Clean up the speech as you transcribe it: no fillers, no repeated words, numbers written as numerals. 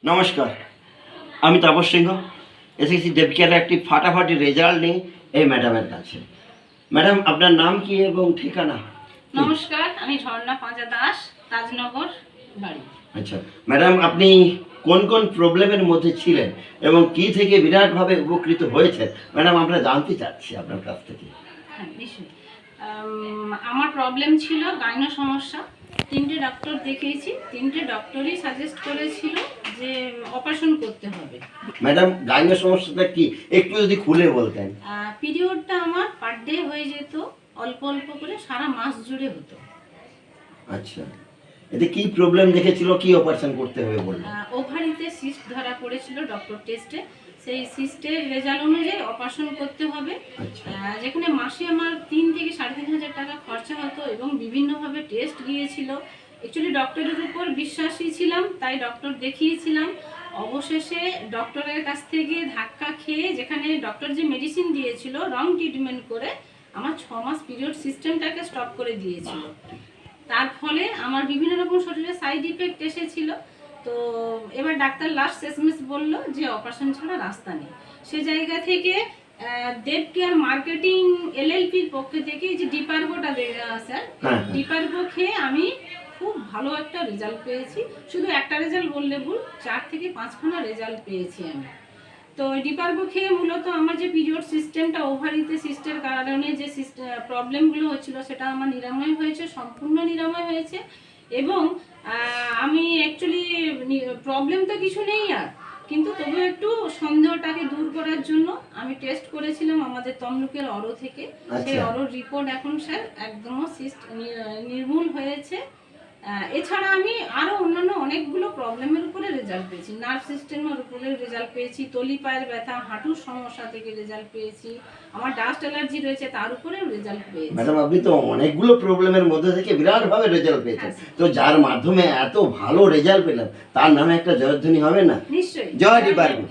নমস্কার, আমি তাপস সিংহ এসেছি দেবকিয়ার একটি ফাটাফাটি রেজাল্ট নিয়ে এই ম্যাডামের কাছে। ম্যাডাম, আপনার নাম কি এবং ঠিকানা? নমস্কার, আমি ঝর্ণা পাঁজা দাস, তাজনগর বাড়ি। আচ্ছা ম্যাডাম, আপনি কোন কোন প্রবলেমের মধ্যে ছিলেন এবং কি থেকে বিরাটভাবে উপকৃত হয়েছেন ম্যাডাম, আমরা জানতে চাচ্ছি আপনার কাছ থেকে। হ্যাঁ, নিশ্চয়ই। আমার প্রবলেম ছিল গাইনো সমস্যা। 3টে ডক্টর দেখিয়েছি, 3টে ডক্টরই সাজেস্ট করেছিল যে অপারেশন করতে হবে। ম্যাডাম, গাইনো সমস্যাটা কি একটু যদি খুলে বলতেন। পিরিয়ডটা আমার পার ডে হয়ে যেত, অল্প অল্প করে সারা মাস জুড়ে হতো। আচ্ছা, এতে কি প্রবলেম দেখেছিল, কি অপারেশন করতে হবে বললেন? ওভারিতে সিস্ট ধরা পড়েছিল ডক্টর টেস্টে। সেই সিস্টের রেজাল্ট অনুযায়ী অপারেশন করতে হবে। আচ্ছা যেখানে মাসে আমার 3 থেকে 3,500 টাকা খরচা হতো এবং বিভিন্নভাবে টেস্ট গিয়েছিল। অ্যাকচুয়ালি ডক্টরের উপর বিশ্বাসী ছিলাম, তাই ডক্টর দেখিয়েছিলাম। অবশেষে ডক্টরের কাছ থেকে ধাক্কা খেয়ে, যেখানে ডক্টর যে মেডিসিন দিয়েছিল রং ট্রিটমেন্ট করে আমার 6 মাস পিরিয়ড সিস্টেমটাকে স্টপ করে দিয়েছিল। তার ফলে আমার বিভিন্ন রকম শরীরে সাইড ইফেক্ট এসেছিল। তো এবার ডাক্তার লাস্ট শেষমেশ বলল যে অপারেশন ছাড়া রাস্তা নেই। সে জায়গা থেকে দেবকেয়ার মার্কেটিং এলএলপির পক্ষ থেকে এই যে ডিপার্বোটা স্যার, ডিপার্বো খেয়ে আমি খুব ভালো একটা রেজাল্ট পেয়েছি। শুধু একটা রেজাল্ট বললে ভুল, 4 থেকে 5খানা রেজাল্ট পেয়েছি আমি। তো ডিপার্বো খেয়ে মূলত আমার যে পিরিয়ড সিস্টেমটা, ওভারিতে সিস্টের কারণে যে প্রবলেমগুলো হচ্ছিল সেটা আমার নিরাময় হয়েছে, সম্পূর্ণ নিরাময় হয়েছে। এবং আমি অ্যাকচুয়ালি প্রবলেম তো কিছু নেই আর, কিন্তু তবু একটু সন্দেহটাকে দূর করার জন্য আমি টেস্ট করেছিলাম আমাদের তমলুকের অরো থেকে। সেই অরোর রিপোর্ট এখন স্যার একদম সিস্ট নির্মূল হয়েছে। এছাড়া আমি আরও অন্যান্য অনেকগুলো প্রবলেমের উপরে রেজাল্ট পেয়েছি। নার্ভ সিস্টেমের উপরে রেজাল্ট পেয়েছি, তলি পায়ের ব্যথা, হাঁটুর সমস্যা থেকে রেজাল্ট পেয়েছি, আমার ডাস্ট অ্যালার্জি রয়েছে তার উপরেও রেজাল্ট পেয়েছি। ম্যাডাম, আপনি তো অনেকগুলো প্রবলেমের মধ্যে থেকে বিরাটভাবে রেজাল্ট পেয়েছেন। তো যার মাধ্যমে এত ভালো রেজাল্ট পেলাম তার নামে একটা জয়ধ্বনি হবে না? নিশ্চয়ই। জয় ডিপার্বো।